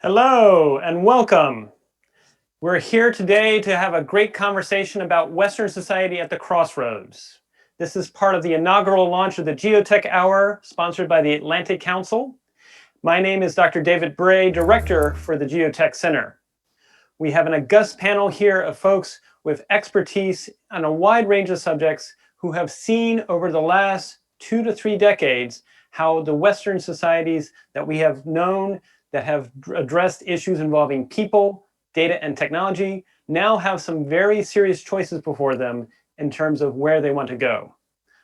Hello and welcome. We're here today to have a great conversation about Western society at the crossroads. This is part of the inaugural launch of the Geotech Hour, sponsored by the Atlantic Council. My name is Dr. David Bray, Director for the Geotech Center. We have an august panel here of folks with expertise on a wide range of subjects who have seen over the last 2 to 3 decades how the Western societies that we have known that have addressed issues involving people, data, and technology now have some very serious choices before them in terms of where they want to go.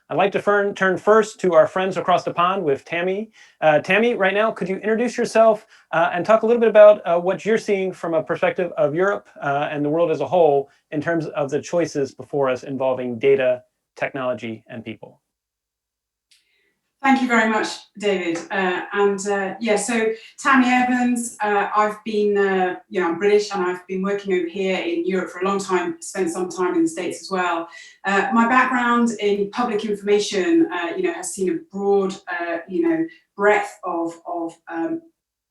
I'd like to turn first to our friends across the pond with Tammy. Tammy, right now, could you introduce yourself and talk a little bit about what you're seeing from a perspective of Europe and the world as a whole in terms of the choices before us involving data, technology, and people? Thank you very much, David. So Tammy Evans, I've been, I'm British and I've been working over here in Europe for a long time, spent some time in the States as well. My background in public information, has seen a broad, breadth of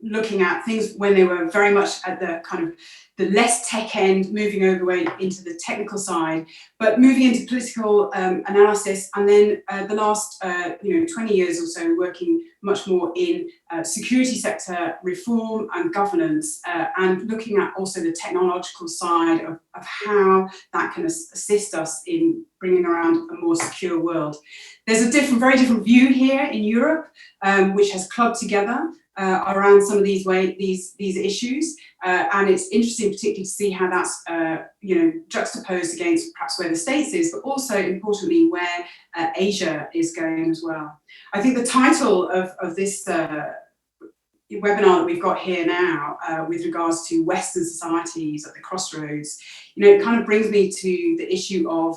looking at things when they were very much at the kind of the less tech end, moving over way into the technical side, but moving into political analysis, and then the last 20 years or so working much more in security sector reform and governance, and looking at also the technological side of how that can assist us in bringing around a more secure world. There's a very different view here in Europe, which has clubbed together around some of these issues, and it's interesting particularly to see how that's juxtaposed against perhaps where the States is, but also importantly where Asia is going as well. I think the title of this webinar that we've got here now with regards to Western societies at the crossroads, it kind of brings me to the issue of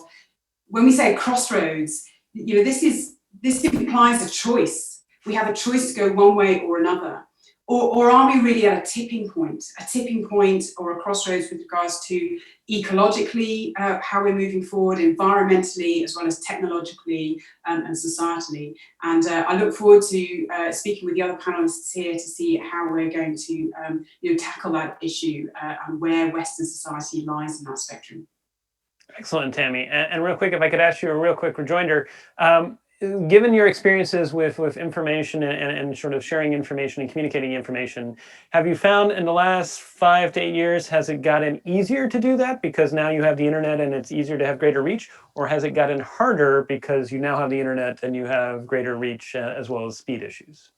when we say crossroads, this implies a choice. We have a choice to go one way or another. Or are we really at a tipping point or a crossroads with regards to ecologically, how we're moving forward, environmentally, as well as technologically and societally. And I look forward to speaking with the other panelists here to see how we're going to tackle that issue and where Western society lies in that spectrum. Excellent, Tammy. And real quick, if I could ask you a real quick rejoinder, given your experiences with information and sort of sharing information and communicating information, have you found in the last 5 to 8 years, has it gotten easier to do that because now you have the internet and it's easier to have greater reach? Or has it gotten harder because you now have the internet and you have greater reach as well as speed issues?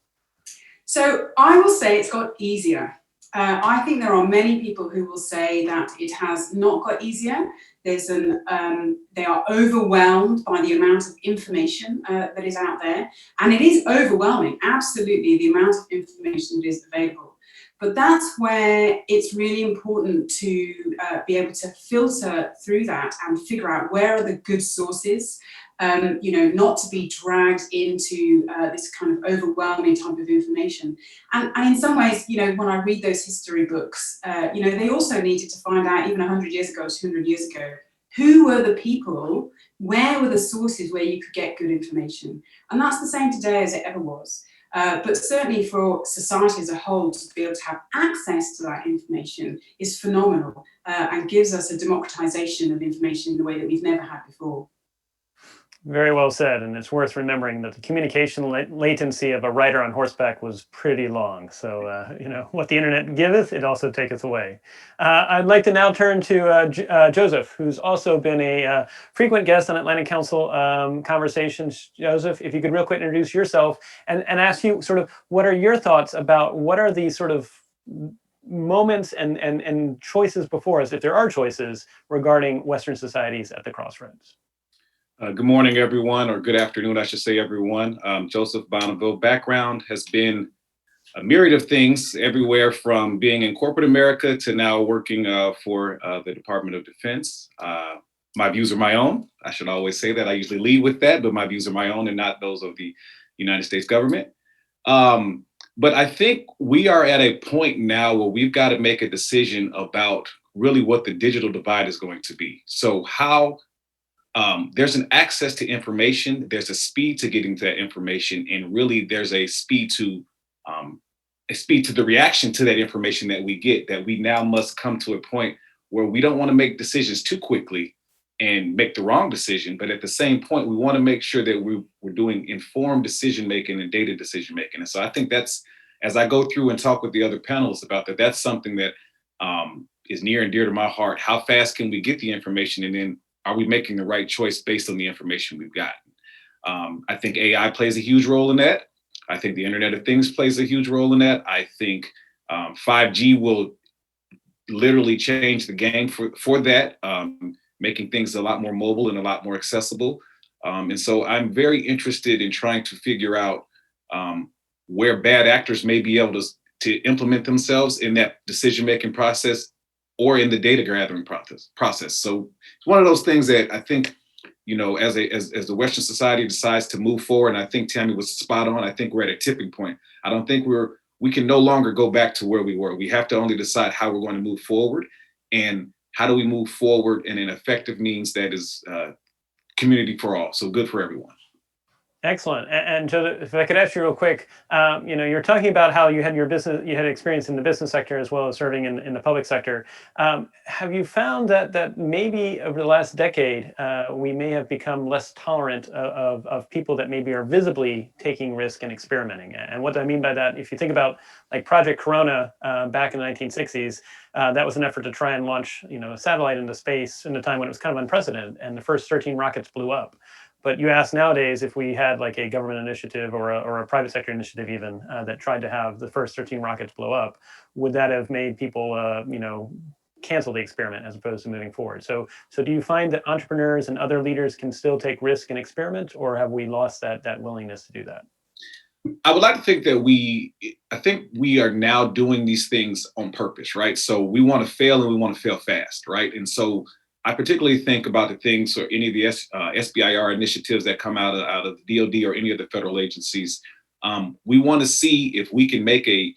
So I will say it's got easier. I think there are many people who will say that it has not got easier. They are overwhelmed by the amount of information that is out there, and it is overwhelming, absolutely, the amount of information that is available. But that's where it's really important to be able to filter through that and figure out where are the good sources, not to be dragged into this kind of overwhelming type of information. And in some ways, when I read those history books, they also needed to find out, even 100 years ago, 200 years ago, who were the people, where were the sources where you could get good information? And that's the same today as it ever was. But certainly for society as a whole to be able to have access to that information is phenomenal and gives us a democratization of information in a way that we've never had before. Very well said, and it's worth remembering that the communication latency of a rider on horseback was pretty long. So, what the internet giveth, it also taketh away. I'd like to now turn to Joseph, who's also been a frequent guest on Atlantic Council conversations. Joseph, if you could real quick introduce yourself and ask you sort of what are your thoughts about what are the sort of moments and choices before us, if there are choices, regarding Western societies at the crossroads. Good morning, everyone, or good afternoon, I should say, everyone. Joseph Bonneville. Background has been a myriad of things, everywhere from being in corporate America to now working for the Department of Defense. My views are my own. I should always say that. I usually lead with that, but my views are my own and not those of the United States government. But I think we are at a point now where we've got to make a decision about really what the digital divide is going to be. So how there's an access to information, there's a speed to getting to that information, and really there's a speed to speak to the reaction to that information that we get, that we now must come to a point where we don't want to make decisions too quickly and make the wrong decision. But at the same point, we want to make sure that we're doing informed decision making and data decision making. And so I think that's, as I go through and talk with the other panelists about that, that's something that is near and dear to my heart. How fast can we get the information? And then are we making the right choice based on the information we've gotten? I think AI plays a huge role in that. I think the Internet of Things plays a huge role in that. I think 5G will literally change the game for that, making things a lot more mobile and a lot more accessible. And so I'm very interested in trying to figure out where bad actors may be able to implement themselves in that decision-making process or in the data gathering process. So it's one of those things that I think, you know, as the Western society decides to move forward, and I think Tammy was spot on, I think we're at a tipping point. I don't think we can no longer go back to where we were. We have to only decide how we're going to move forward, and how do we move forward in an effective means that is community for all, so good for everyone. Excellent. And Joseph, if I could ask you real quick, you know, you're talking about how you had you had experience in the business sector as well as serving in the public sector. Have you found that maybe over the last decade, we may have become less tolerant of people that maybe are visibly taking risk and experimenting? And what I mean by that, if you think about like Project Corona back in the 1960s, that was an effort to try and launch, you know, a satellite into space in a time when it was kind of unprecedented, and the first 13 rockets blew up. But you ask nowadays if we had like a government initiative or a private sector initiative even that tried to have the first 13 rockets blow up, would that have made people, you know, cancel the experiment as opposed to moving forward? So do you find that entrepreneurs and other leaders can still take risk and experiment, or have we lost that willingness to do that? I would like to think that I think we are now doing these things on purpose, right? So we want to fail, and we want to fail fast, right? And so I particularly think about the things, or any of the SBIR initiatives that come out of the DoD or any of the federal agencies. We want to see if we can make a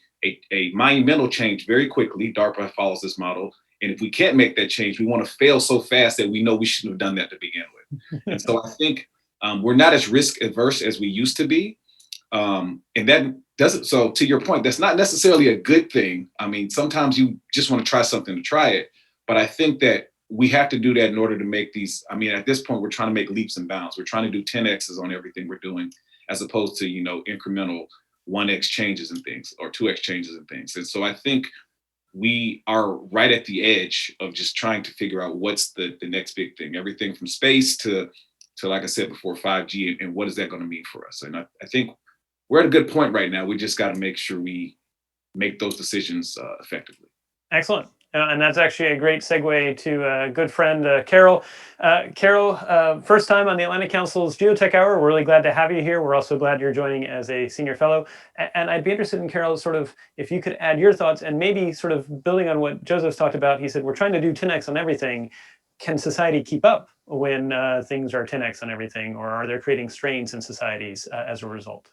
monumental change very quickly. DARPA follows this model. And if we can't make that change, we want to fail so fast that we know we shouldn't have done that to begin with. And so I think we're not as risk averse as we used to be. And that doesn't, so to your point, that's not necessarily a good thing. I mean, sometimes you just want to try something to try it. But I think that we have to do that in order to make these, I mean, at this point, we're trying to make leaps and bounds. We're trying to do 10X's on everything we're doing, as opposed to, you know, incremental 1X changes and things, or 2X changes and things. And so I think we are right at the edge of just trying to figure out what's the next big thing, everything from space to like I said before, 5G, and what is that going to mean for us? And I think we're at a good point right now. We just got to make sure we make those decisions effectively. Excellent. And that's actually a great segue to a good friend, Carol. Carol, first time on the Atlantic Council's Geotech Hour. We're really glad to have you here. We're also glad you're joining as a senior fellow. And I'd be interested in, Carol, sort of if you could add your thoughts, and maybe sort of building on what Joseph's talked about. He said, we're trying to do 10X on everything. Can society keep up when things are 10X on everything, or are there creating strains in societies as a result?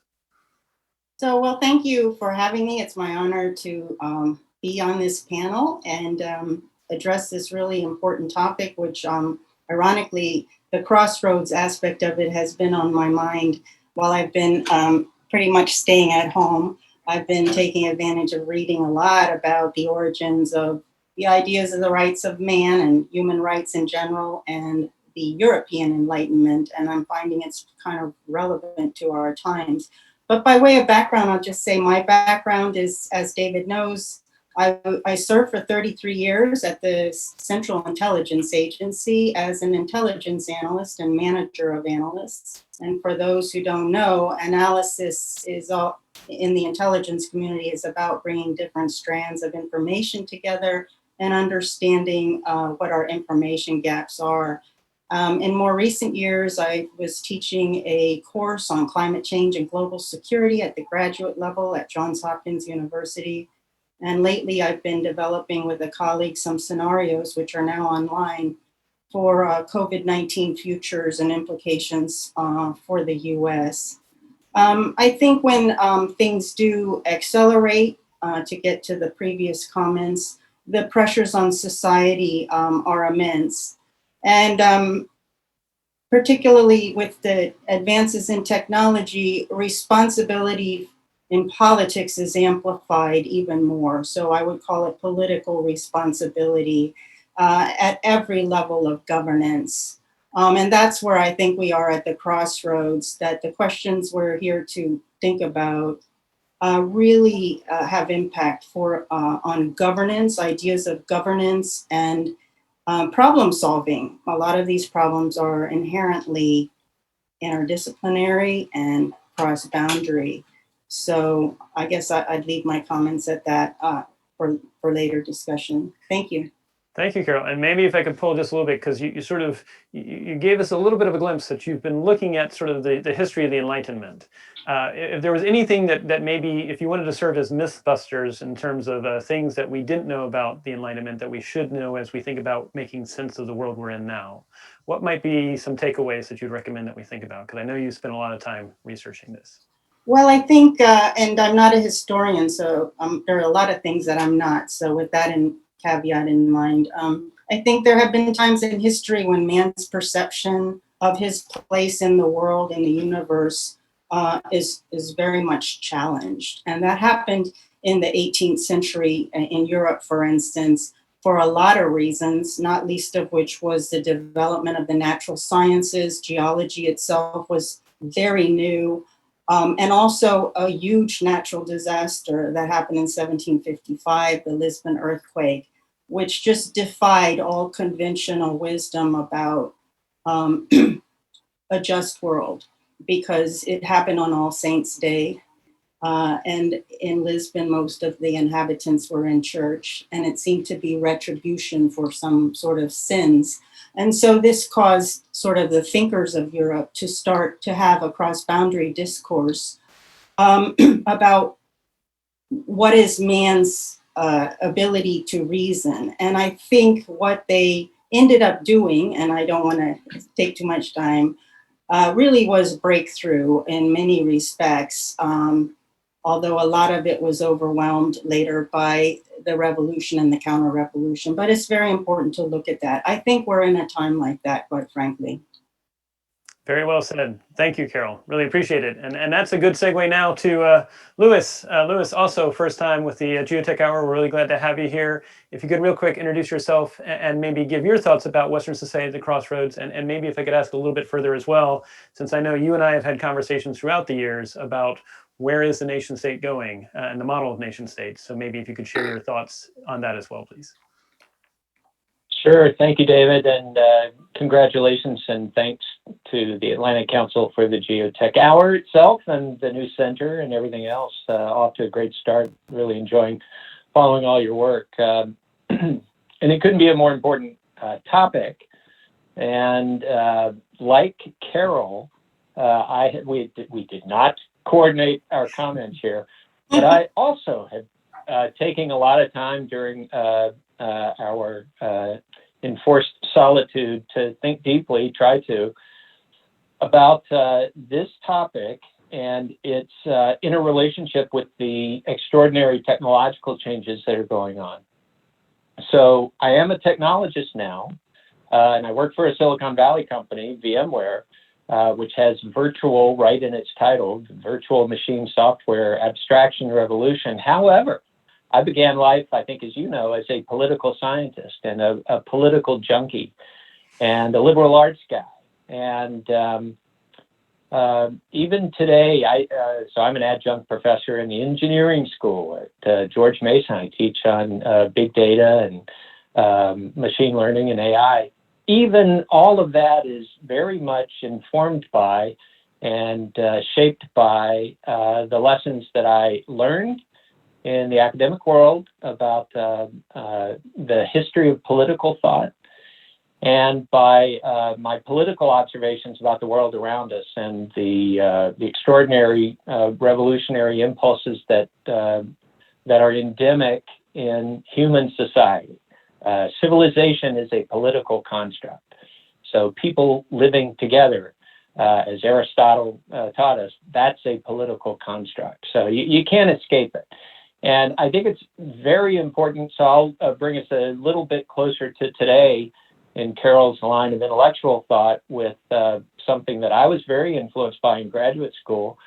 So, well, thank you for having me. It's my honor to be on this panel and address this really important topic, which ironically, the crossroads aspect of it has been on my mind while I've been pretty much staying at home. I've been taking advantage of reading a lot about the origins of the ideas of the rights of man and human rights in general, and the European Enlightenment, and I'm finding it's kind of relevant to our times. But by way of background, I'll just say my background is, as David knows, I served for 33 years at the Central Intelligence Agency as an intelligence analyst and manager of analysts. And for those who don't know, analysis is all in the intelligence community is about bringing different strands of information together and understanding what our information gaps are. In more recent years, I was teaching a course on climate change and global security at the graduate level at Johns Hopkins University. And lately, I've been developing with a colleague some scenarios, which are now online, for COVID-19 futures and implications for the US. I think when things do accelerate, to get to the previous comments, the pressures on society are immense. And particularly with the advances in technology, responsibility in politics is amplified even more. So I would call it political responsibility at every level of governance. And that's where I think we are at the crossroads, that the questions we're here to think about really have impact on governance, ideas of governance, and problem solving. A lot of these problems are inherently interdisciplinary and cross-boundary. So I guess I'd leave my comments at that for later discussion. Thank you. Thank you, Carol. And maybe if I could pull just a little bit, because you gave us a little bit of a glimpse that you've been looking at sort of the history of the Enlightenment. If there was anything that maybe, if you wanted to serve as mythbusters in terms of things that we didn't know about the Enlightenment that we should know as we think about making sense of the world we're in now, what might be some takeaways that you'd recommend that we think about? Because I know you spent a lot of time researching this. Well, I think, and I'm not a historian, so there are a lot of things that I'm not. So with that caveat in mind, I think there have been times in history when man's perception of his place in the world, in the universe, is very much challenged. And that happened in the 18th century in Europe, for instance, for a lot of reasons, not least of which was the development of the natural sciences. Geology itself was very new. And also a huge natural disaster that happened in 1755, the Lisbon earthquake, which just defied all conventional wisdom about a just world, because it happened on All Saints' Day. And in Lisbon, most of the inhabitants were in church, and it seemed to be retribution for some sort of sins. And so this caused sort of the thinkers of Europe to start to have a cross-boundary discourse about what is man's ability to reason. And I think what they ended up doing, and I don't want to take too much time, really was breakthrough in many respects, although a lot of it was overwhelmed later by the revolution and the counter-revolution. But it's very important to look at that. I think we're in a time like that, quite frankly. Very well said. Thank you, Carol. Really appreciate it. And that's a good segue now to Louis. Louis, also first time with the Geotech Hour. We're really glad to have you here. If you could real quick introduce yourself and maybe give your thoughts about Western society at the crossroads. And maybe if I could ask a little bit further as well, since I know you and I have had conversations throughout the years about where is the nation state going and the model of nation states. So maybe if you could share your thoughts on that as well, please. Sure. Thank you, David. And congratulations and thanks to the Atlantic Council for the Geotech Hour itself and the new center and everything else. Off to a great start. Really enjoying following all your work. And it couldn't be a more important topic. And like Carol, we did not coordinate our comments here, but I also have taken a lot of time during our enforced solitude to think deeply, about this topic and its interrelationship with the extraordinary technological changes that are going on. So I am a technologist now, and I work for a Silicon Valley company, VMware, which has virtual right in its title, virtual machine software abstraction revolution. However, I began life, I think, as you know, as a political scientist and a political junkie and a liberal arts guy. And even today, so I'm an adjunct professor in the engineering school at George Mason. I teach on big data and machine learning and AI. Even all of that is very much informed by and shaped by the lessons that I learned in the academic world about the history of political thought, and by my political observations about the world around us and the extraordinary revolutionary impulses that are endemic in human society. Civilization is a political construct. So people living together, as Aristotle taught us, that's a political construct. So you can't escape it. And I think it's very important, so I'll bring us a little bit closer to today in Carol's line of intellectual thought with something that I was very influenced by in graduate school,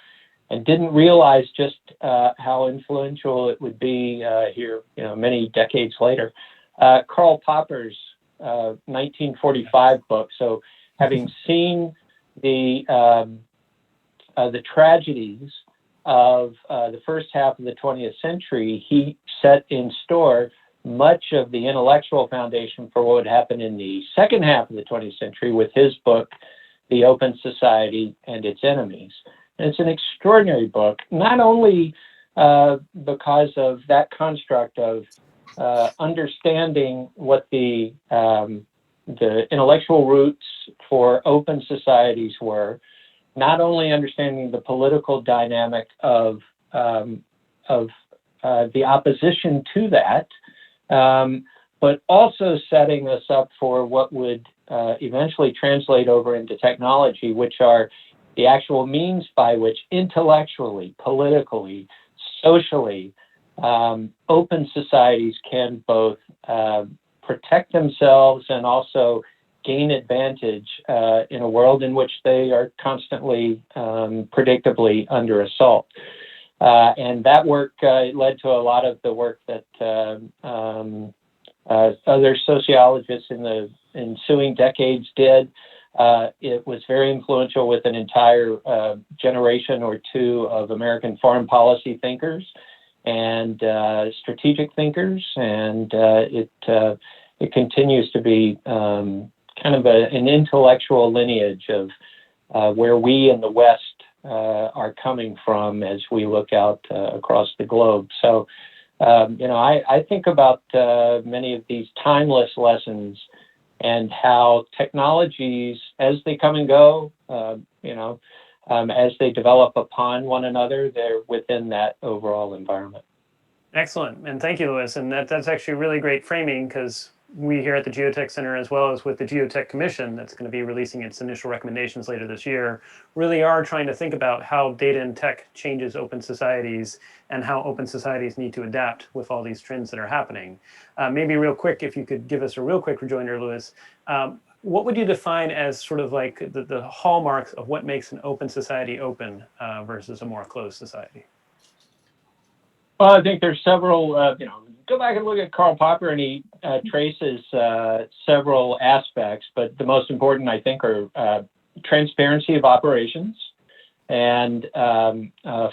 and didn't realize just how influential it would be here, many decades later. Karl Popper's 1945 book. So, having seen the tragedies of the first half of the 20th century, he set in store much of the intellectual foundation for what would happen in the second half of the 20th century with his book, The Open Society and Its Enemies. And it's an extraordinary book, not only because of that construct of understanding what the intellectual roots for open societies were, not only understanding the political dynamic of the opposition to that, but also setting us up for what would eventually translate over into technology, which are the actual means by which intellectually, politically, socially, open societies can both protect themselves and also gain advantage in a world in which they are constantly, predictably under assault. And that work led to a lot of the work that other sociologists in the ensuing decades did. It was very influential with an entire generation or two of American foreign policy thinkers and strategic thinkers, and it continues to be kind of an intellectual lineage of where we in the West are coming from as we look out across the globe. So, I think about many of these timeless lessons and how technologies, as they come and go, as they develop upon one another, they're within that overall environment. Excellent, and thank you, Louis. And that's actually really great framing, because we here at the Geotech Center, as well as with the Geotech Commission, that's going to be releasing its initial recommendations later this year, really are trying to think about how data and tech changes open societies and how open societies need to adapt with all these trends that are happening. Maybe real quick, if you could give us a real quick rejoinder, Louis, what would you define as sort of like the hallmarks of what makes an open society open versus a more closed society? Well, I think there's several, go back and look at Karl Popper, and he traces several aspects, but the most important, I think, are transparency of operations and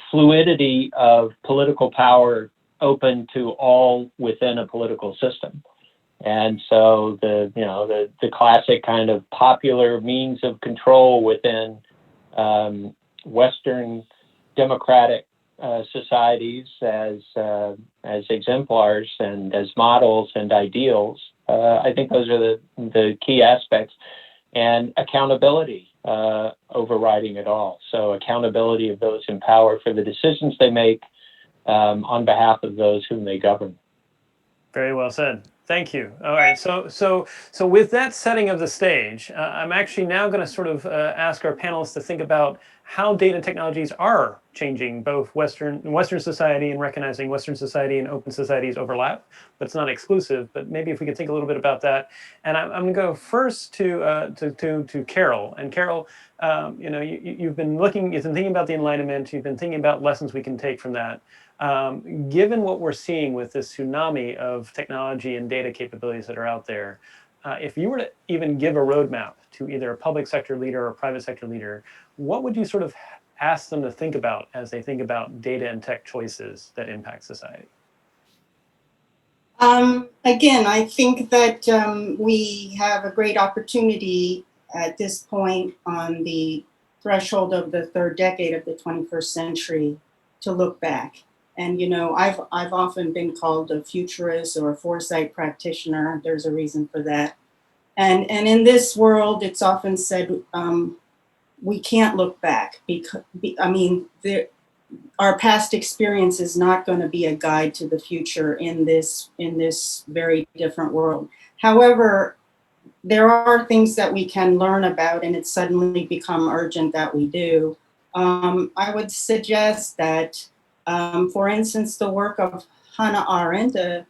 fluidity of political power open to all within a political system. And so the classic kind of popular means of control within Western democratic societies as exemplars and as models and ideals. I think those are the key aspects, and accountability overriding it all. So accountability of those in power for the decisions they make on behalf of those whom they govern. Very well said. Thank you. All right. So with that setting of the stage, I'm actually now going to sort of ask our panelists to think about how data technologies are changing both Western society, and recognizing Western society and open societies overlap, but it's not exclusive. But maybe if we could think a little bit about that. And I'm going to go first to Carol. And Carol, you've been thinking about the Enlightenment. You've been thinking about lessons we can take from that. Given what we're seeing with this tsunami of technology and data capabilities that are out there, if you were to even give a roadmap to either a public sector leader or a private sector leader, what would you sort of ask them to think about as they think about data and tech choices that impact society? Again, I think that we have a great opportunity at this point on the threshold of the third decade of the 21st century to look back. And, I've often been called a futurist or a foresight practitioner. There's a reason for that. And in this world, it's often said we can't look back because, our past experience is not going to be a guide to the future in this very different world. However, there are things that we can learn about, and it's suddenly become urgent that we do. I would suggest that, for instance, the work of Hannah Arendt, a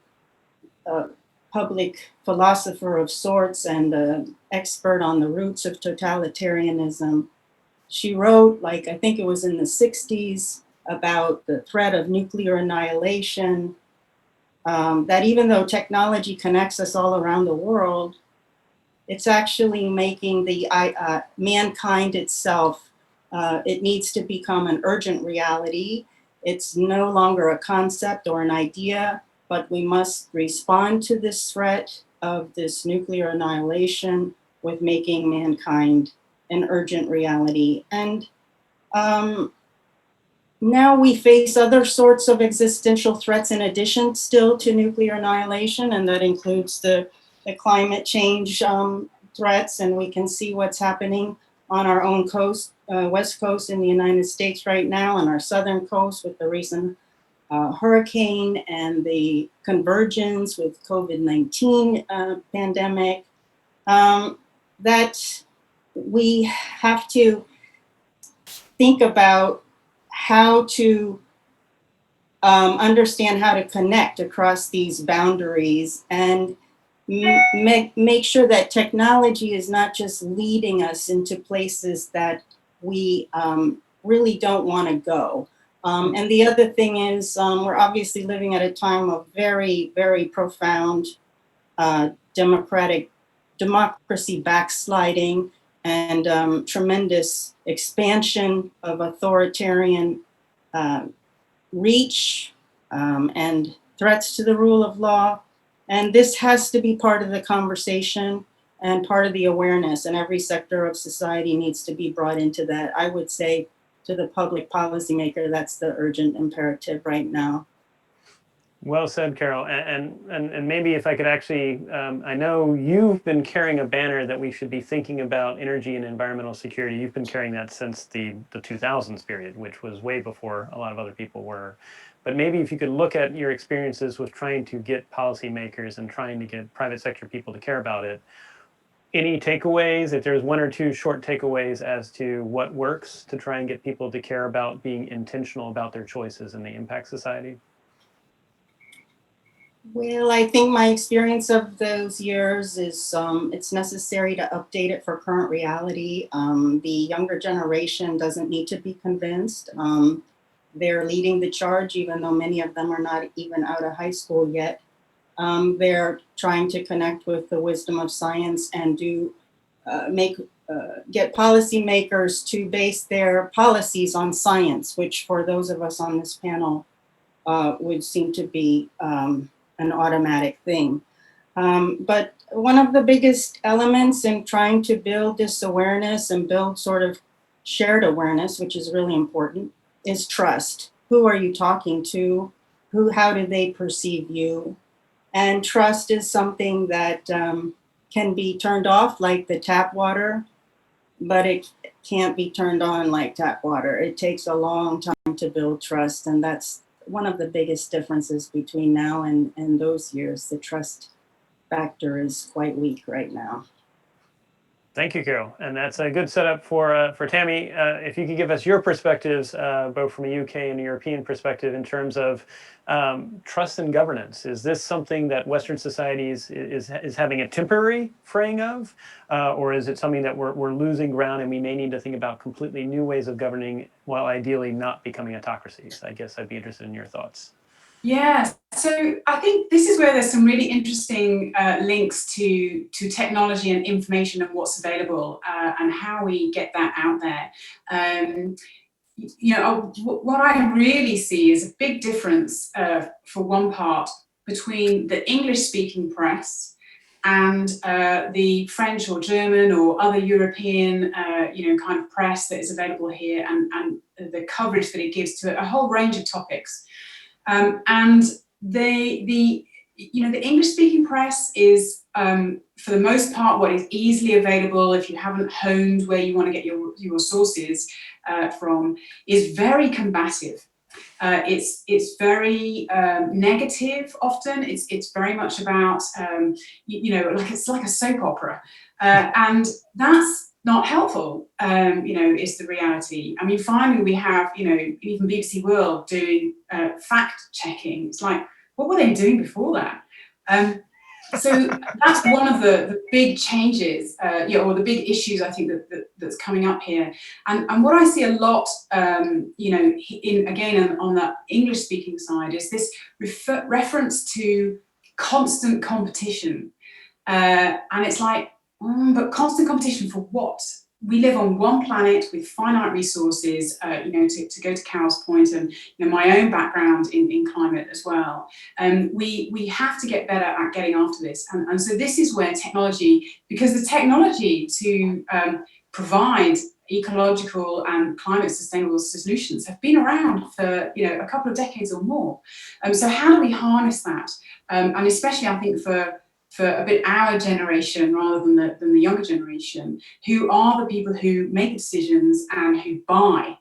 public philosopher of sorts and an expert on the roots of totalitarianism, She wrote, like, I think it was in the 60s, about the threat of nuclear annihilation, that even though technology connects us all around the world, it's actually making the mankind itself, it needs to become an urgent reality. It's no longer a concept or an idea, but we must respond to this threat of this nuclear annihilation with making mankind an urgent reality. And now we face other sorts of existential threats in addition still to nuclear annihilation, and that includes the climate change threats, and we can see what's happening on our own coast, west coast in the United States right now, and our southern coast with the recent hurricane and the convergence with COVID-19 pandemic, that we have to think about how to understand how to connect across these boundaries and make sure that technology is not just leading us into places that we really don't want to go. And the other thing is, we're obviously living at a time of very, very profound democracy backsliding and tremendous expansion of authoritarian reach and threats to the rule of law. And this has to be part of the conversation and part of the awareness, and every sector of society needs to be brought into that. I would say to the public policymaker, that's the urgent imperative right now. Well said, Carol. And maybe if I could actually, I know you've been carrying a banner that we should be thinking about energy and environmental security. You've been carrying that since the 2000s period, which was way before a lot of other people were. But maybe if you could look at your experiences with trying to get policymakers and trying to get private sector people to care about it, any takeaways, if there's one or two short takeaways as to what works to try and get people to care about being intentional about their choices and the impact society? Well, I think my experience of those years is it's necessary to update it for current reality. The younger generation doesn't need to be convinced. They're leading the charge, even though many of them are not even out of high school yet. They're trying to connect with the wisdom of science and get policymakers to base their policies on science, which for those of us on this panel would seem to be an automatic thing. But one of the biggest elements in trying to build this awareness and build sort of shared awareness, which is really important, is trust. Who are you talking to? How do they perceive you? And trust is something that can be turned off like the tap water, but it can't be turned on like tap water. It takes a long time to build trust, and that's one of the biggest differences between now and those years. The trust factor is quite weak right now. Thank you, Carol. And that's a good setup for Tammy. If you could give us your perspectives, both from a UK and a European perspective, in terms of trust and governance. Is this something that Western societies is having a temporary fraying of, or is it something that we're losing ground and we may need to think about completely new ways of governing while ideally not becoming autocracies? I guess I'd be interested in your thoughts. Yeah, so I think this is where there's some really interesting links to technology and information and what's available and how we get that out there. What I really see is a big difference for one part between the English-speaking press and the French or German or other European, kind of press that is available here, and the coverage that it gives to a whole range of topics. And the English-speaking press is, for the most part, what is easily available if you haven't honed where you want to get your sources from, is very combative. It's very negative often. It's very much about, it's like a soap opera. And that's not helpful, is the reality. I mean, finally we have, even BBC World doing fact checking. It's like, what were they doing before that? So that's one of the big changes, or the big issues I think that's coming up here. And what I see a lot, on the English-speaking side, is this reference to constant competition. And it's like, but constant competition for what? We live on one planet with finite resources, to go to Carol's point, and my own background in climate as well. We have to get better at getting after this. And so this is where technology, because the technology to provide ecological and climate sustainable solutions have been around for a couple of decades or more. So how do we harness that? And especially I think for a bit our generation rather than the younger generation, who are the people who make decisions and who buy,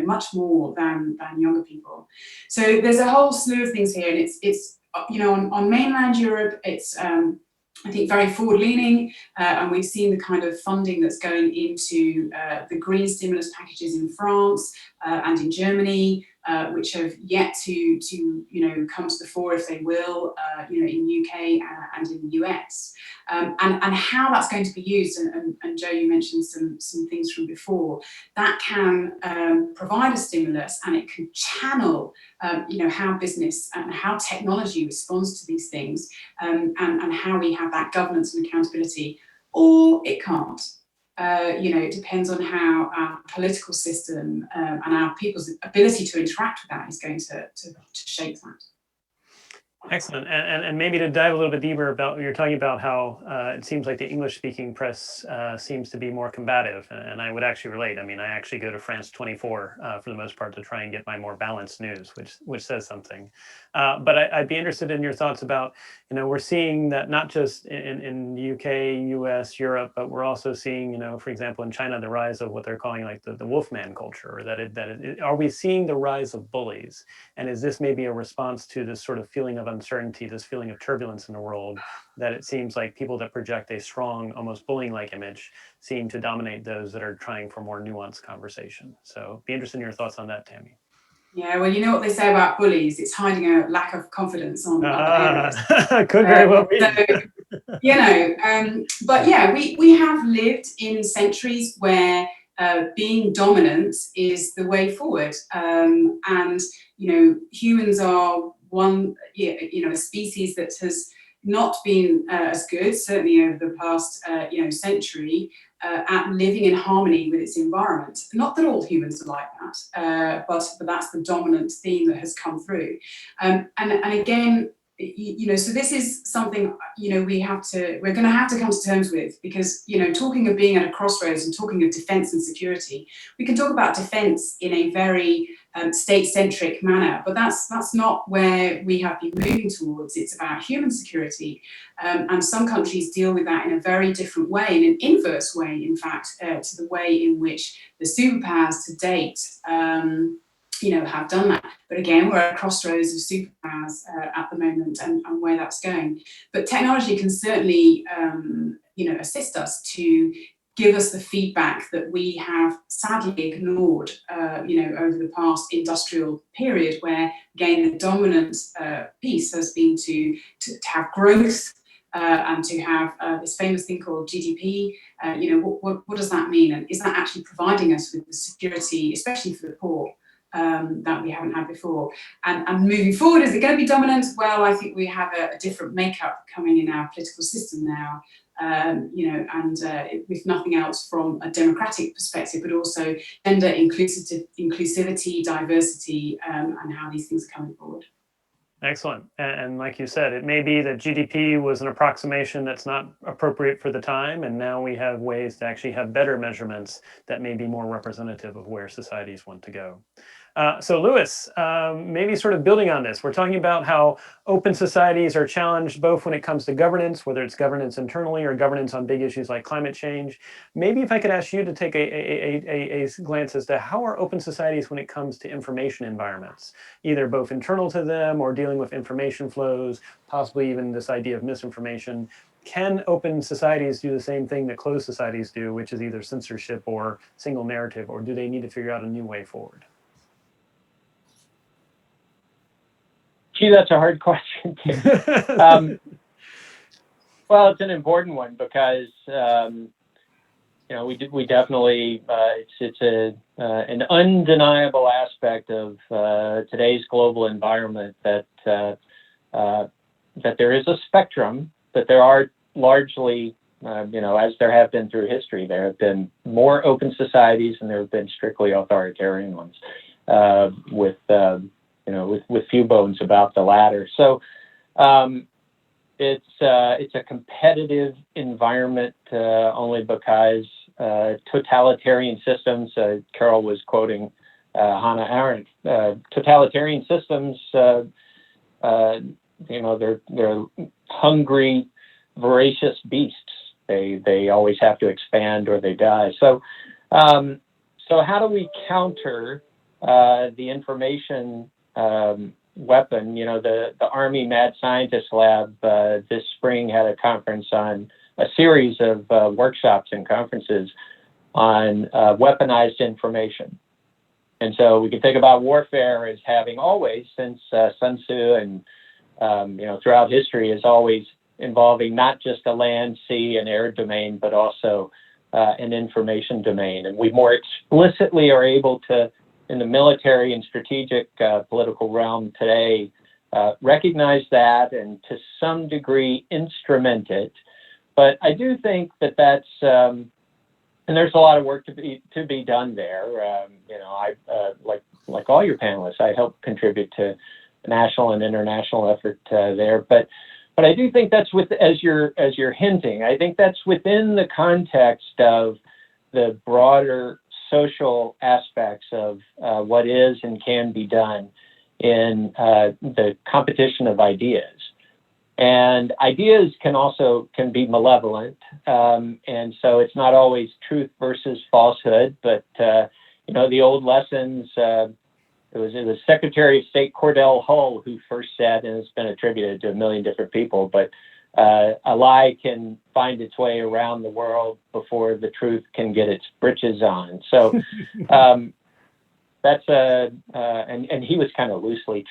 much more than younger people. So there's a whole slew of things here, and it's on mainland Europe, it's I think very forward-leaning, and we've seen the kind of funding that's going into the green stimulus packages in France and in Germany, which have yet to come to the fore, if they will, in UK and in the US, and how that's going to be used. And Joe, you mentioned some things from before that can provide a stimulus, and it can channel, how business and how technology responds to these things, and how we have that governance and accountability, or it can't. It depends on how our political system and our people's ability to interact with that is going to shape that. Excellent. And maybe to dive a little bit deeper about, you're talking about how it seems like the English-speaking press seems to be more combative, and I would actually relate. I mean, I actually go to France 24 for the most part to try and get my more balanced news, which says something. But I'd be interested in your thoughts about, we're seeing that not just in the UK, US, Europe, but we're also seeing, for example, in China, the rise of what they're calling like the wolfman culture, or are we seeing the rise of bullies? And is this maybe a response to this sort of feeling of uncertainty, this feeling of turbulence in the world, that it seems like people that project a strong, almost bullying-like image seem to dominate those that are trying for more nuanced conversation? So be interested in your thoughts on that, Tammy. Yeah, well, you know what they say about bullies, it's hiding a lack of confidence on other areas. Could very well be. But yeah, we have lived in centuries where being dominant is the way forward. And, humans are a species that has not been as good, certainly over the past, century, at living in harmony with its environment. Not that all humans are like that, but that's the dominant theme that has come through. And again, so this is something, we're going to have to come to terms with, because, talking of being at a crossroads and talking of defense and security, we can talk about defense in a very state-centric manner, but that's not where we have been moving towards. It's about human security, and some countries deal with that in a very different way, in an inverse way, in fact, to the way in which the superpowers to date have done that. But again, we're at a crossroads of superpowers at the moment, and where that's going. But technology can certainly, assist us to give us the feedback that we have sadly ignored, over the past industrial period, where again the dominant piece has been to have growth. And to have this famous thing called GDP, what does that mean? And is that actually providing us with the security, especially for the poor, that we haven't had before? And moving forward, is it going to be dominant? Well, I think we have a different makeup coming in our political system now, with nothing else from a democratic perspective, but also gender inclusivity, diversity, and how these things are coming forward. Excellent. And like you said, it may be that GDP was an approximation that's not appropriate for the time, and now we have ways to actually have better measurements that may be more representative of where societies want to go. So Lewis, maybe sort of building on this, we're talking about how open societies are challenged both when it comes to governance, whether it's governance internally or governance on big issues like climate change. Maybe if I could ask you to take a glance as to how are open societies when it comes to information environments, either both internal to them or dealing with information flows, possibly even this idea of misinformation. Can open societies do the same thing that closed societies do, which is either censorship or single narrative, or do they need to figure out a new way forward? Gee, that's a hard question. Well, it's an important one because we definitely it's an undeniable aspect of today's global environment that there is a spectrum, but there are largely as there have been through history, there have been more open societies and there have been strictly authoritarian ones, with few bones about the latter. So it's a competitive environment only because totalitarian systems. Carol was quoting Hannah Arendt. Totalitarian systems, they're hungry, voracious beasts. They always have to expand or they die. So how do we counter the information weapon? The Army Mad Scientist Lab this spring had a conference on a series of workshops and conferences on weaponized information. And so we can think about warfare as having always, since Sun Tzu and throughout history, is always involving not just a land, sea, and air domain, but also an information domain. And we more explicitly are able to, in the military and strategic political realm today, recognize that and to some degree instrument it. But I do think that that's, and there's a lot of work to be done there. I like all your panelists, I help contribute to the national and international effort there. But I do think that's as you're hinting, I think that's within the context of the broader social aspects of what is and can be done in the competition of ideas. And ideas can be malevolent, and so it's not always truth versus falsehood. But the old lessons. It was Secretary of State Cordell Hull who first said, and it's been attributed to a million different people, but a lie can find its way around the world before the truth can get its britches on. So that's and he was kind of loosely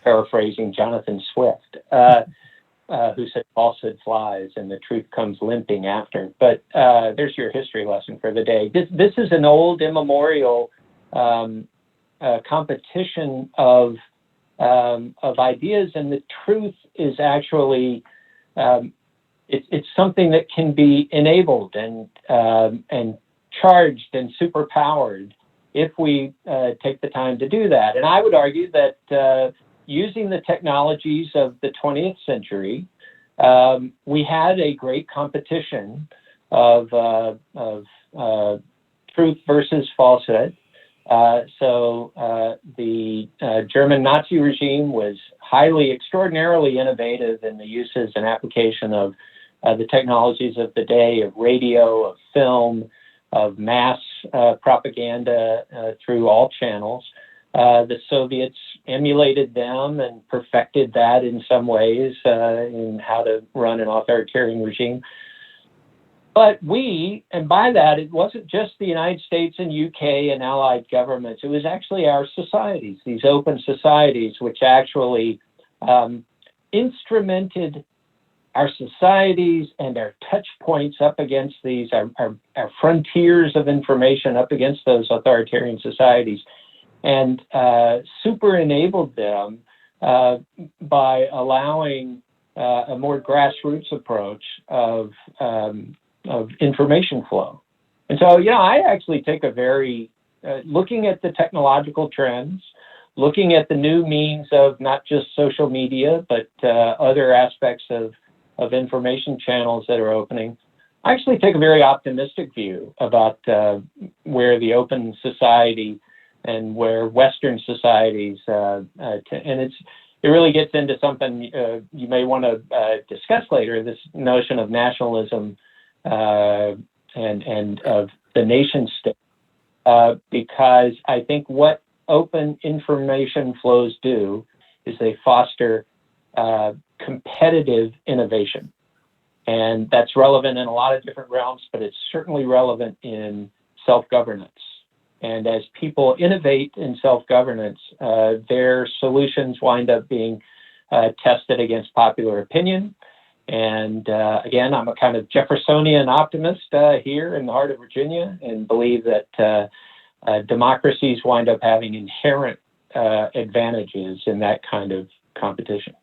paraphrasing Jonathan Swift, who said falsehood flies and the truth comes limping after. But there's your history lesson for the day. This is an old immemorial competition of ideas, and the truth is actually it's something that can be enabled and charged and superpowered if we take the time to do that. And I would argue that using the technologies of the 20th century, we had a great competition of truth versus falsehood. So the German Nazi regime was extraordinarily innovative in the uses and application of the technologies of the day, of radio, of film, of mass propaganda through all channels. The Soviets emulated them and perfected that in some ways in how to run an authoritarian regime. But and by that, it wasn't just the United States and UK and allied governments. It was actually our societies, these open societies, which actually instrumented our societies and our touch points up against these, our frontiers of information up against those authoritarian societies, and super enabled them by allowing a more grassroots approach of information flow. And so, I actually take a very, looking at the technological trends, looking at the new means of not just social media, but other aspects of information channels that are opening, I actually take a very optimistic view about where the open society and where Western societies, and it really gets into something you may want to discuss later, this notion of nationalism and of the nation state, because I think what open information flows do is they foster competitive innovation. And that's relevant in a lot of different realms, but it's certainly relevant in self-governance. And as people innovate in self-governance, their solutions wind up being tested against popular opinion. And again, I'm a kind of Jeffersonian optimist here in the heart of Virginia, and believe that democracies wind up having inherent advantages in that kind of competition.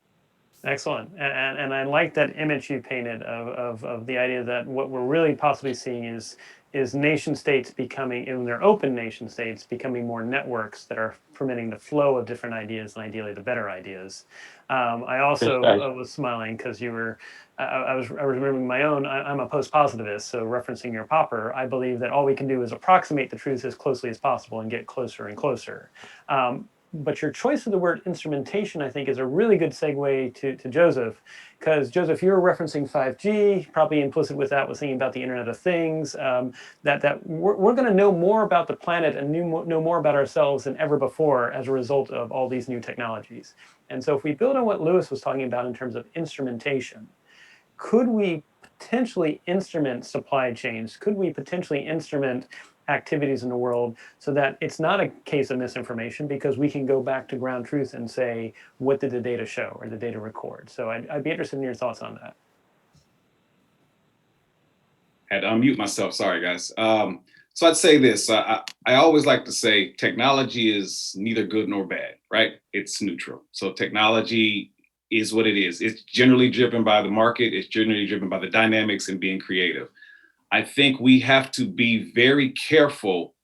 Excellent. And I like that image you painted of the idea that what we're really possibly seeing is nation states becoming, in their open nation states, becoming more networks that are permitting the flow of different ideas, and ideally the better ideas. I also was smiling because you were, I was remembering my own, I'm a post-positivist, so referencing your popper, I believe that all we can do is approximate the truth as closely as possible and get closer and closer. But your choice of the word instrumentation, I think, is a really good segue to Joseph, because Joseph, you were referencing 5G, probably implicit with that was thinking about the Internet of Things, that we're going to know more about the planet and know more about ourselves than ever before as a result of all these new technologies. And so if we build on what Lewis was talking about in terms of instrumentation, could we potentially instrument supply chains? Could we potentially instrument activities in the world so that it's not a case of misinformation, because we can go back to ground truth and say, what did the data show or the data record? So I'd be interested in your thoughts on that. Had to unmute myself, sorry guys. So I'd say this, I always like to say technology is neither good nor bad, right? It's neutral. So technology is what it is. It's generally driven by the market. It's generally driven by the dynamics and being creative. I think we have to be very careful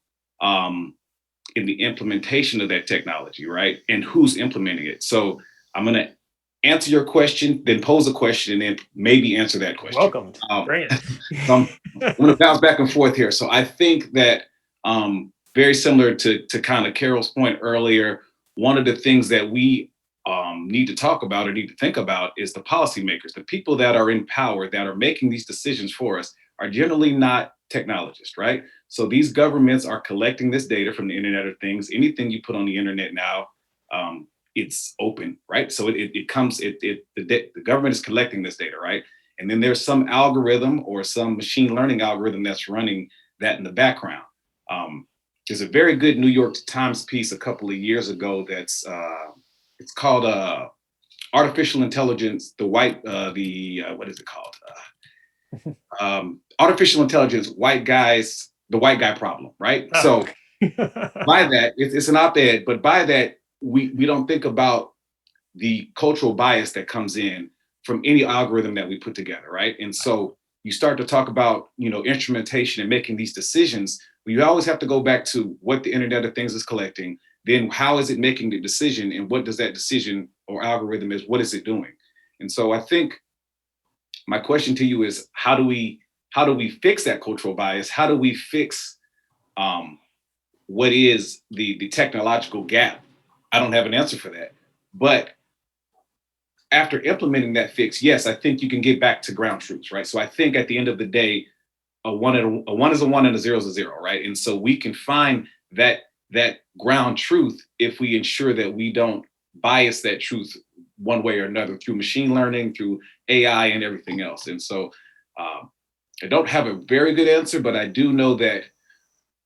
in the implementation of that technology, right? And who's implementing it. So I'm going to answer your question, then pose a question, and then maybe answer that question. Welcome. Great. I'm going to bounce back and forth here. So I think that very similar to kind of Carol's point earlier, one of the things that we need to talk about or need to think about is the policymakers, the people that are in power, that are making these decisions for us, are generally not technologists, right? So these governments are collecting this data from the Internet of Things. Anything you put on the internet now, it's open, right? So the government is collecting this data, right? And then there's some algorithm or some machine learning algorithm that's running that in the background. There's a very good New York Times piece a couple of years ago that's it's called artificial intelligence, what is it called? Artificial intelligence, the white guy problem, right? Oh. So by that, it's an op-ed, but by that, we don't think about the cultural bias that comes in from any algorithm that we put together, right? And so you start to talk about, instrumentation and making these decisions. You always have to go back to what the Internet of Things is collecting, then how is it making the decision, and what does that decision or algorithm what is it doing? And so I think my question to you is, how do we fix that cultural bias? How do we fix what is the technological gap? I don't have an answer for that. But after implementing that fix, yes, I think you can get back to ground truths, right? So I think at the end of the day, a one is a one and a zero is a zero, right? And so we can find that ground truth if we ensure that we don't bias that truth one way or another through machine learning, through AI, and everything else. And so I don't have a very good answer, but I do know that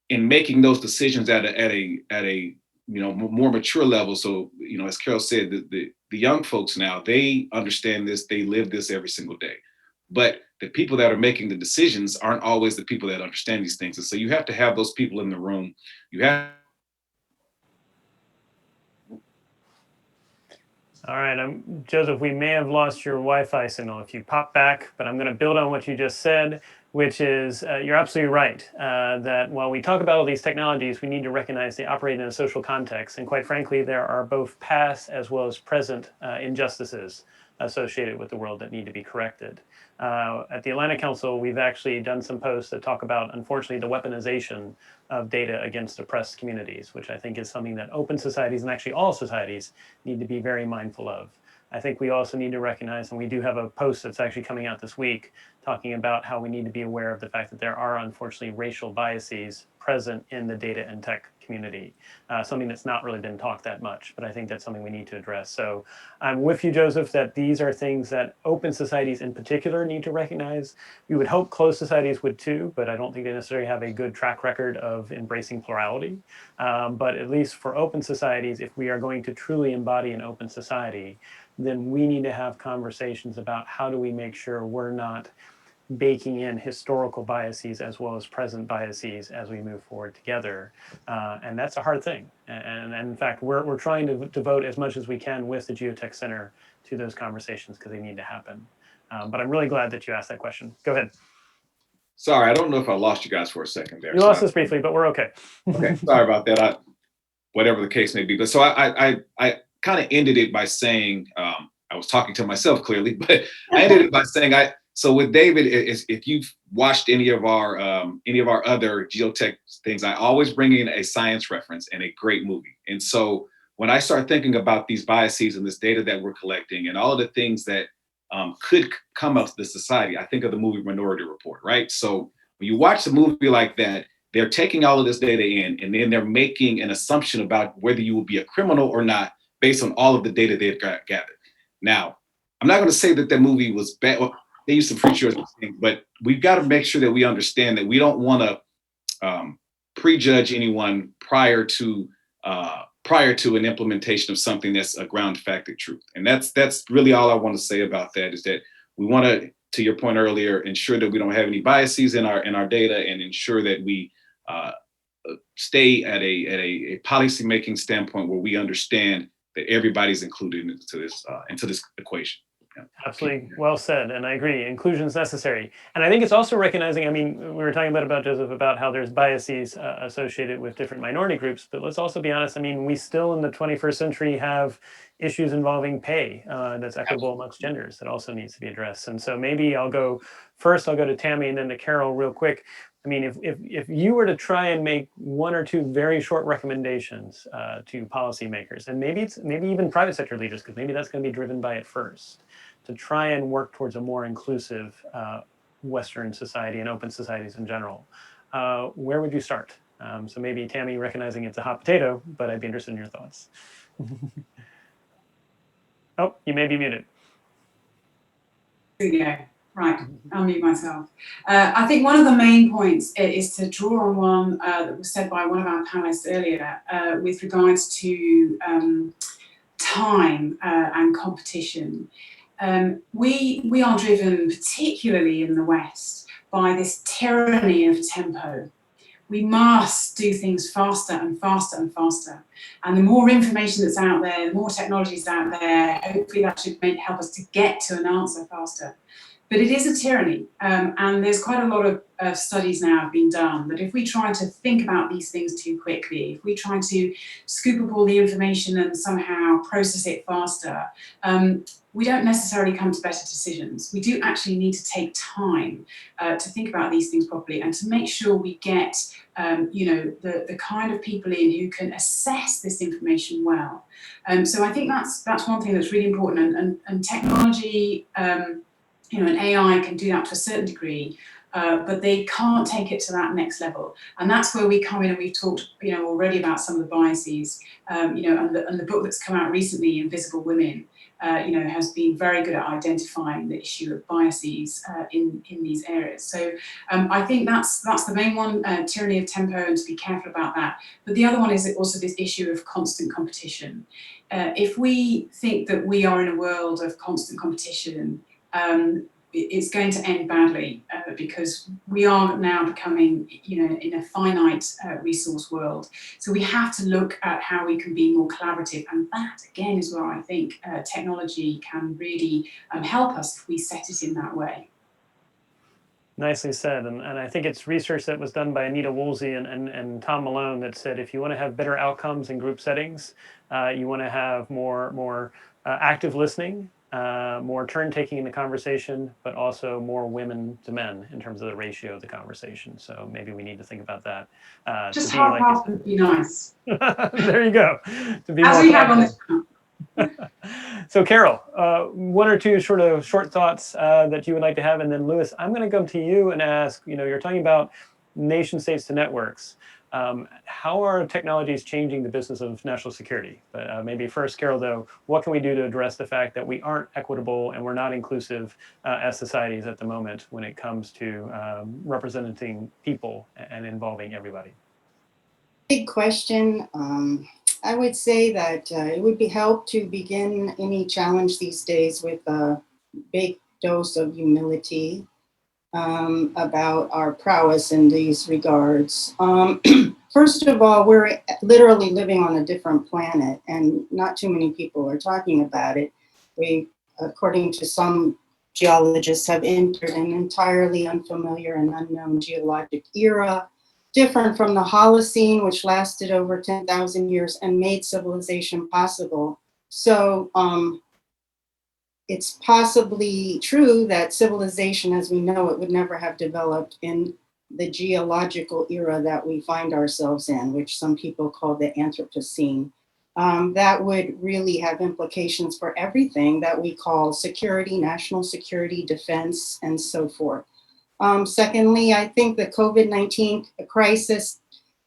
in making those decisions at a more mature level. So as Carol said, the young folks now, they understand this, they live this every single day. But the people that are making the decisions aren't always the people that understand these things. And so you have to have those people in the room. You have. All right, Joseph, we may have lost your Wi-Fi signal if you pop back, but I'm going to build on what you just said, which is you're absolutely right, that while we talk about all these technologies, we need to recognize they operate in a social context. And quite frankly, there are both past as well as present injustices associated with the world that need to be corrected. At the Atlantic Council, we've actually done some posts that talk about, unfortunately, the weaponization of data against oppressed communities, which I think is something that open societies and actually all societies need to be very mindful of. I think we also need to recognize, and we do have a post that's actually coming out this week, talking about how we need to be aware of the fact that there are unfortunately racial biases present in the data and tech community, something that's not really been talked that much, but I think that's something we need to address. So I'm with you, Joseph, that these are things that open societies in particular need to recognize. We would hope closed societies would too, but I don't think they necessarily have a good track record of embracing plurality. But at least for open societies, if we are going to truly embody an open society, then we need to have conversations about how do we make sure we're not baking in historical biases as well as present biases as we move forward together. And that's a hard thing. And in fact, we're trying to devote as much as we can with the Geotech Center to those conversations because they need to happen. But I'm really glad that you asked that question. Go ahead. Sorry, I don't know if I lost you guys for a second there. You lost us briefly, but we're okay. Okay, sorry about that. Whatever the case may be. But so I kind of ended it by saying, I was talking to myself clearly, but I ended it by saying, so with David, if you've watched any of our other geotech things, I always bring in a science reference and a great movie. And so when I start thinking about these biases and this data that we're collecting and all of the things that could come up to the society, I think of the movie Minority Report, right? So when you watch a movie like that, they're taking all of this data in and then they're making an assumption about whether you will be a criminal or not based on all of the data they've gathered. Now, I'm not going to say that that movie was bad. Well, they used some features, but we've got to make sure that we understand that we don't want to prejudge anyone prior to an implementation of something that's a ground facted truth. And that's really all I want to say about that, is that we want to your point earlier, ensure that we don't have any biases in our data and ensure that we stay at a policy making standpoint where we understand that everybody's included into this equation. Yeah. Absolutely, well said, and I agree. Inclusion is necessary, and I think it's also recognizing. I mean, we were talking about Joseph, about how there's biases associated with different minority groups, but let's also be honest. I mean, we still in the 21st century have issues involving pay that's equitable amongst genders that also needs to be addressed. And so maybe I'll go to Tammy and then to Carol real quick. I mean, if you were to try and make one or two very short recommendations to policymakers, and maybe even private sector leaders, because maybe that's going to be driven by it first, to try and work towards a more inclusive Western society and open societies in general, where would you start? So maybe Tammy, recognizing it's a hot potato, but I'd be interested in your thoughts. Oh, you may be muted. Yeah. Right, I'll mute myself. I think one of the main points is to draw on one that was said by one of our panelists earlier with regards to time and competition. We are driven, particularly in the West, by this tyranny of tempo. We must do things faster and faster and faster. And the more information that's out there, the more technology is out there, hopefully that should help us to get to an answer faster. But it is a tyranny, and there's quite a lot of studies now have been done that if we try to think about these things too quickly, if we try to scoop up all the information and somehow process it faster, we don't necessarily come to better decisions. We do actually need to take time to think about these things properly and to make sure we get the kind of people in who can assess this information well. So I think that's one thing that's really important, and technology, and AI can do that to a certain degree, but they can't take it to that next level. And that's where we come in, and we've talked, already about some of the biases, and the book that's come out recently, Invisible Women, has been very good at identifying the issue of biases in these areas. So I think that's the main one, tyranny of tempo, and to be careful about that. But the other one is also this issue of constant competition. If we think that we are in a world of constant competition, it's going to end badly because we are now becoming, in a finite resource world. So we have to look at how we can be more collaborative, and that again is where I think technology can really help us if we set it in that way. Nicely said, and I think it's research that was done by Anita Woolsey and Tom Malone that said if you want to have better outcomes in group settings, you want to have more active listening, more turn taking in the conversation, but also more women to men in terms of the ratio of the conversation. So maybe we need to think about that. Just half would be nice. There you go. To be as more we have on this panel. So Carol, one or two short thoughts that you would like to have, and then Lewis, I'm going to come to you and ask. You're talking about nation states to networks. How are technologies changing the business of national security? But maybe first, Carol, though, what can we do to address the fact that we aren't equitable and we're not inclusive as societies at the moment when it comes to representing people and involving everybody? Big question. I would say that it would be help to begin any challenge these days with a big dose of humility about our prowess in these regards. First of all, we're literally living on a different planet, and not too many people are talking about it. We, according to some geologists, have entered an entirely unfamiliar and unknown geologic era, different from the Holocene, which lasted over 10,000 years and made civilization possible. So it's possibly true that civilization as we know it would never have developed in the geological era that we find ourselves in, which some people call the Anthropocene. That would really have implications for everything that we call security, national security, defense, and so forth. Secondly, I think the COVID-19 crisis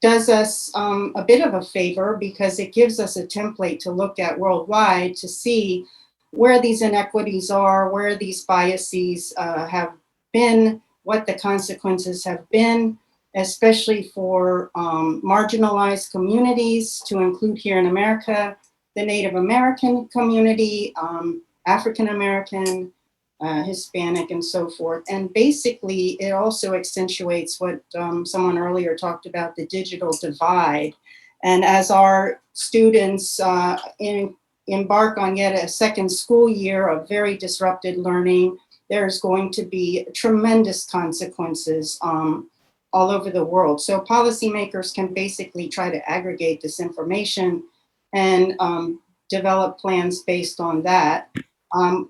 does us a bit of a favor because it gives us a template to look at worldwide to see where these inequities are, where these biases have been, what the consequences have been, especially for marginalized communities, to include here in America, the Native American community, African American, Hispanic, and so forth. And basically, it also accentuates what someone earlier talked about, the digital divide. And as our students embark on yet a second school year of very disrupted learning, there's going to be tremendous consequences all over the world. So policymakers can basically try to aggregate this information and develop plans based on that.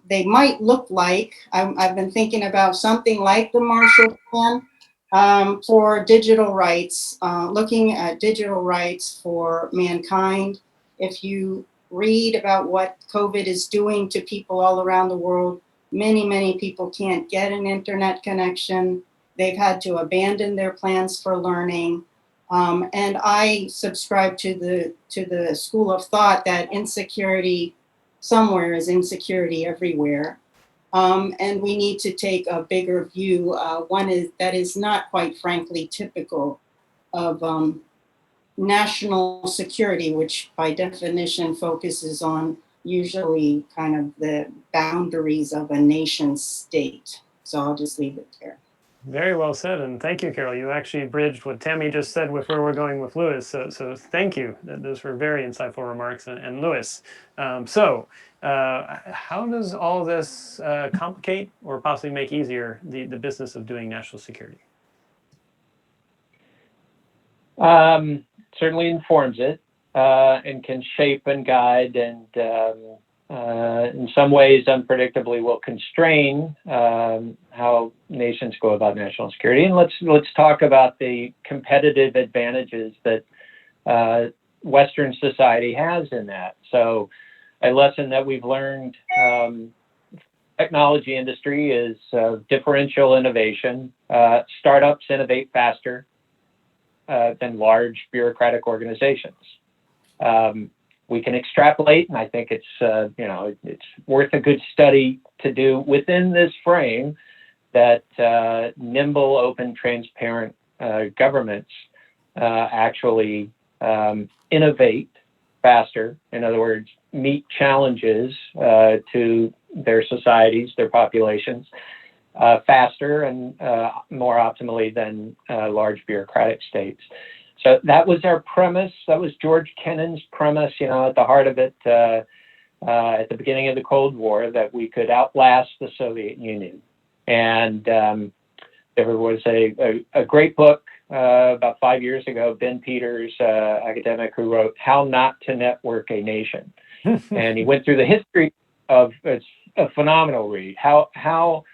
They might look like, I've been thinking about something like the Marshall Plan for digital rights, looking at digital rights for mankind. If you read about what COVID is doing to people all around the world, many people can't get an internet connection. They've had to abandon their plans for learning. And I subscribe to the school of thought that insecurity somewhere is insecurity everywhere. And we need to take a bigger view, that is not quite frankly typical of national security, which by definition focuses on usually kind of the boundaries of a nation state. So I'll just leave it there. Very well said, and thank you, Carol. You actually bridged what Tammy just said with where we're going with Lewis. So thank you. Those were very insightful remarks. And Lewis, how does all this complicate or possibly make easier the business of doing national security? Certainly informs it and can shape and guide, and in some ways unpredictably will constrain how nations go about national security. And let's talk about the competitive advantages that Western society has in that. So a lesson that we've learned, technology industry is differential innovation. Startups innovate faster than large bureaucratic organizations. We can extrapolate, and I think it's it's worth a good study to do within this frame that nimble, open, transparent governments actually innovate faster. In other words, meet challenges to their societies, their populations, faster and more optimally than large bureaucratic states. So that was our premise. That was George Kennan's premise, at the heart of it, at the beginning of the Cold War, that we could outlast the Soviet Union. And there was a great book about 5 years ago, Ben Peters, academic, who wrote How Not to Network a Nation. And he went through the history of, it's a phenomenal read, how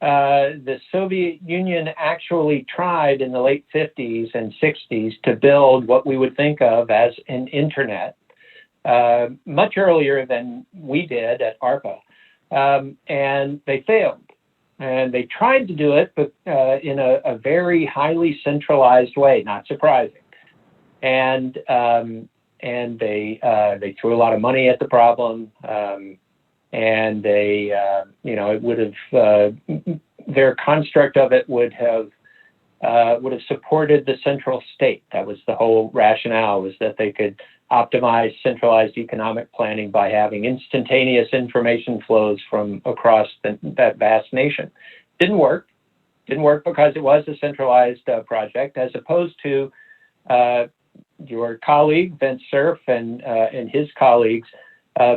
the Soviet Union actually tried in the late 50s and 60s to build what we would think of as an internet, much earlier than we did at ARPA. And they failed. And they tried to do it, but in a very highly centralized way, not surprising. And they threw a lot of money at the problem, and they, it would have, their construct of it would have supported the central state. That was the whole rationale, was that they could optimize centralized economic planning by having instantaneous information flows from across that vast nation. Didn't work because it was a centralized project, as opposed to your colleague, Vince Cerf, and his colleagues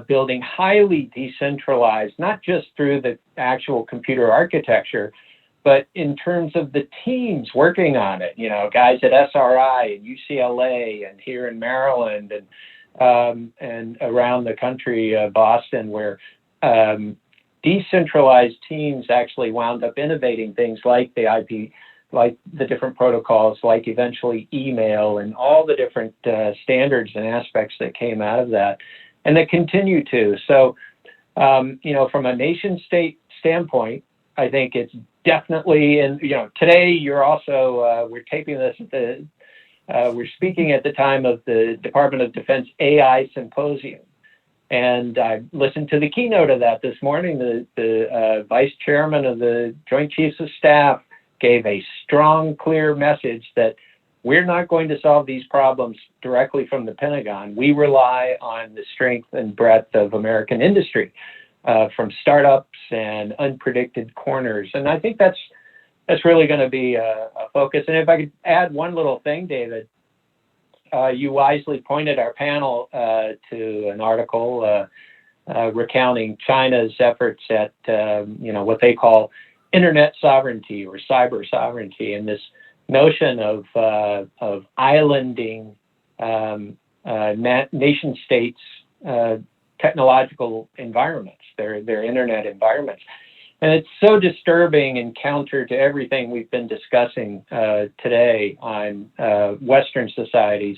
building highly decentralized, not just through the actual computer architecture, but in terms of the teams working on it, guys at SRI and UCLA and here in Maryland and around the country, Boston, where decentralized teams actually wound up innovating things like the IP, like the different protocols, like eventually email and all the different standards and aspects that came out of that, and that continue to. So, from a nation state standpoint, I think it's definitely, and today you're also, we're taping this we're speaking at the time of the Department of Defense AI Symposium. And I listened to the keynote of that this morning. The vice chairman of the Joint Chiefs of Staff gave a strong, clear message that we're not going to solve these problems directly from the Pentagon. We rely on the strength and breadth of American industry, from startups and unpredicted corners. And I think that's really going to be a focus. And if I could add one little thing, David, you wisely pointed our panel to an article recounting China's efforts at what they call internet sovereignty or cyber sovereignty, and this notion of islanding nation states' technological environments, their internet environments. And it's so disturbing and counter to everything we've been discussing today on Western societies.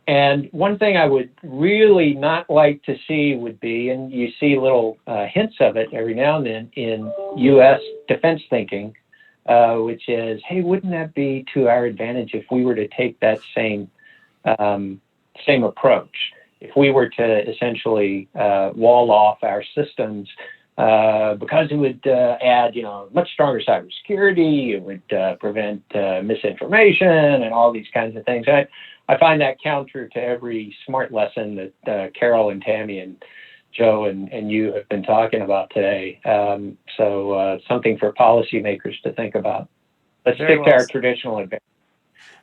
And one thing I would really not like to see would be, and you see little hints of it every now and then in U.S. defense thinking, which is, hey, wouldn't that be to our advantage if we were to take that same approach? If we were to essentially wall off our systems, because it would add, much stronger cybersecurity, it would prevent misinformation and all these kinds of things. I find that counter to every smart lesson that Carol and Tammy and Joe and you have been talking about today. So something for policymakers to think about. Let's stick to our traditional advantage.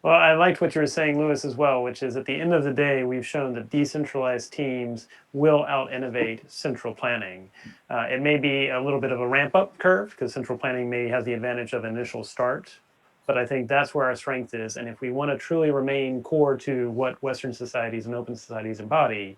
Well, I liked what you were saying, Louis, as well, which is at the end of the day, we've shown that decentralized teams will out-innovate central planning. It may be a little bit of a ramp-up curve because central planning may have the advantage of initial start, but I think that's where our strength is. And if we want to truly remain core to what Western societies and open societies embody,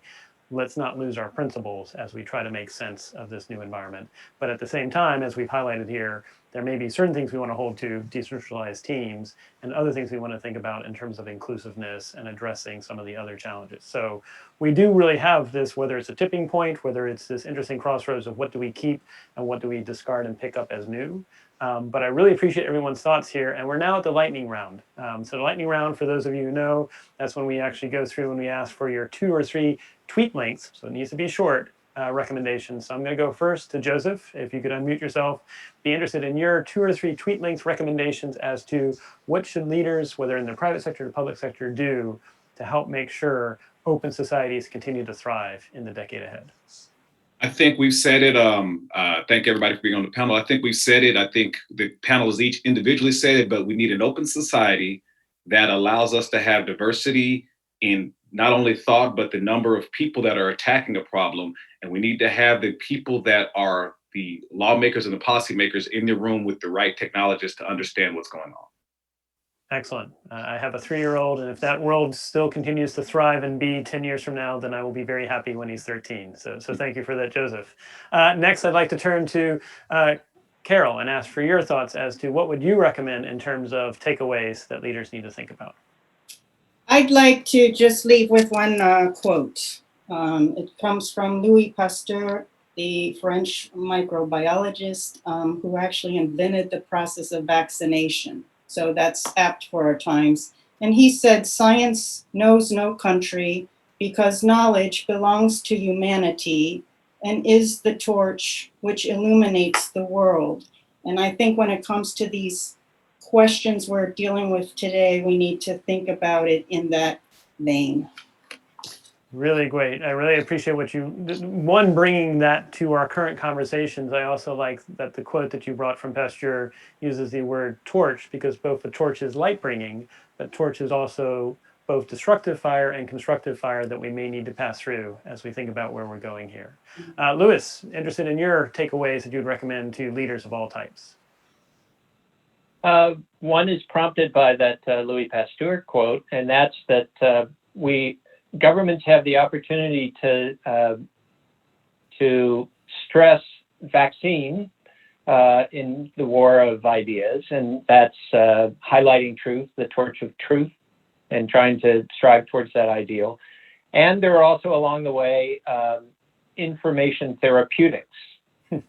let's not lose our principles as we try to make sense of this new environment. But at the same time, as we've highlighted here, there may be certain things we want to hold to, decentralized teams, and other things we want to think about in terms of inclusiveness and addressing some of the other challenges. So we do really have this, whether it's a tipping point, whether it's this interesting crossroads of what do we keep and what do we discard and pick up as new. But I really appreciate everyone's thoughts here. And we're now at the lightning round. So the lightning round, for those of you who know, that's when we actually go through and we ask for your 2 or 3 tweet links. So it needs to be short recommendations. So I'm going to go first to Joseph. If you could unmute yourself, be interested in your 2 or 3 tweet links recommendations as to what should leaders, whether in the private sector or public sector, do to help make sure open societies continue to thrive in the decade ahead. I think we've said it. Thank everybody for being on the panel. I think we've said it. I think the panelists each individually said it, but we need an open society that allows us to have diversity in not only thought, but the number of people that are attacking a problem. And we need to have the people that are the lawmakers and the policymakers in the room with the right technologists to understand what's going on. Excellent. I have a 3-year-old, and if that world still continues to thrive and be 10 years from now, then I will be very happy when he's 13. So thank you for that, Joseph. Next, I'd like to turn to Carol and ask for your thoughts as to what would you recommend in terms of takeaways that leaders need to think about? I'd like to just leave with one quote. It comes from Louis Pasteur, the French microbiologist who actually invented the process of vaccination. So that's apt for our times. And he said, "Science knows no country because knowledge belongs to humanity and is the torch which illuminates the world." And I think when it comes to these questions we're dealing with today, we need to think about it in that vein. Really great. I really appreciate what you, bringing that to our current conversations. I also like that the quote that you brought from Pasteur uses the word torch, because both the torch is light bringing, but torch is also both destructive fire and constructive fire that we may need to pass through as we think about where we're going here. Louis, interested in your takeaways that you'd recommend to leaders of all types. One is prompted by that Louis Pasteur quote, and that's that governments have the opportunity to stress vaccine in the war of ideas, and that's highlighting truth, the torch of truth, and trying to strive towards that ideal. And there are also along the way information therapeutics,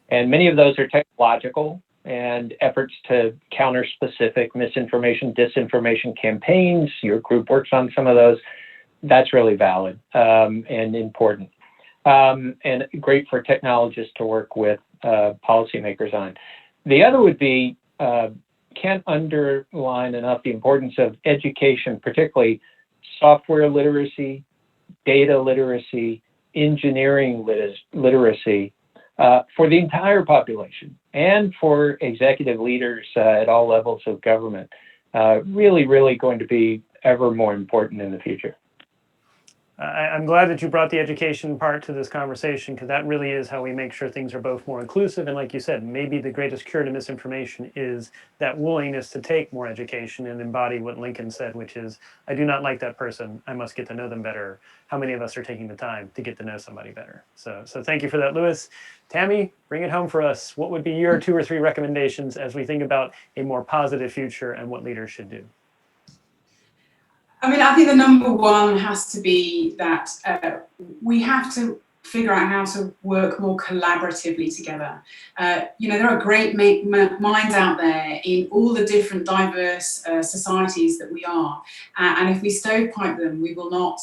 and many of those are technological and efforts to counter specific misinformation, disinformation campaigns. Your group works on some of those. That's really valid and important, and great for technologists to work with policymakers on. The other would be, can't underline enough the importance of education, particularly software literacy, data literacy, engineering literacy for the entire population and for executive leaders at all levels of government. Really, really going to be ever more important in the future. I'm glad that you brought the education part to this conversation, because that really is how we make sure things are both more inclusive. And like you said, maybe the greatest cure to misinformation is that willingness to take more education and embody what Lincoln said, which is, I do not like that person, I must get to know them better. How many of us are taking the time to get to know somebody better? So thank you for that, Louis. Tammy, bring it home for us. What would be your 2 or 3 recommendations as we think about a more positive future and what leaders should do? I mean, I think the number one has to be that we have to figure out how to work more collaboratively together. There are great minds out there in all the different diverse societies that we are. And if we stovepipe them, we will not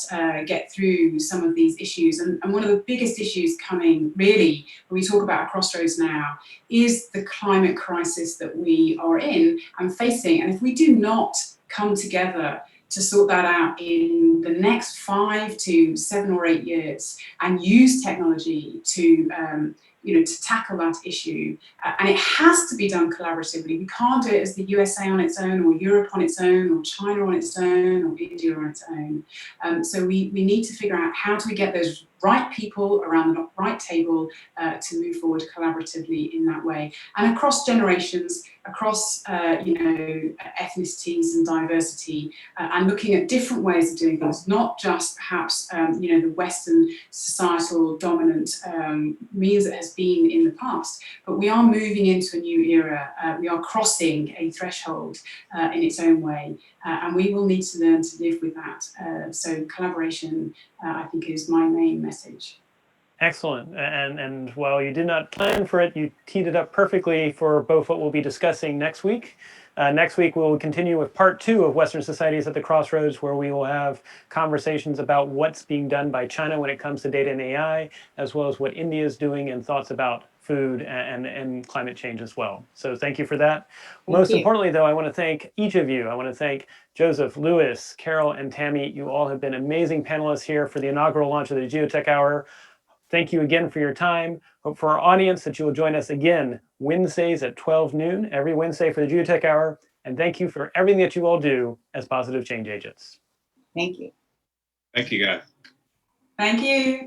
get through some of these issues. And one of the biggest issues coming, really, when we talk about a crossroads now, is the climate crisis that we are in and facing. And if we do not come together to sort that out in the next 5 to 7 or 8 years, and use technology to tackle that issue. And it has to be done collaboratively. We can't do it as the USA on its own, or Europe on its own, or China on its own, or India on its own. So we need to figure out how do we get those right people around the right table to move forward collaboratively in that way. And across generations, across ethnicities and diversity, and looking at different ways of doing things, not just perhaps the Western societal dominant means that has been in the past, but we are moving into a new era. We are crossing a threshold in its own way, and we will need to learn to live with that. So collaboration, I think, is my main message. Excellent. And while you did not plan for it, you teed it up perfectly for both what we'll be discussing next week. Next week, we'll continue with part 2 of Western Societies at the Crossroads, where we will have conversations about what's being done by China when it comes to data and AI, as well as what India is doing and thoughts about food and climate change as well. So thank you for that. Most importantly, though, I want to thank each of you. I want to thank Joseph, Louis, Carol, and Tammy. You all have been amazing panelists here for the inaugural launch of the Geotech Hour. Thank you again for your time. Hope for our audience that you will join us again Wednesdays at 12 noon, every Wednesday for the Geotech Hour. And thank you for everything that you all do as positive change agents. Thank you. Thank you, guys. Thank you.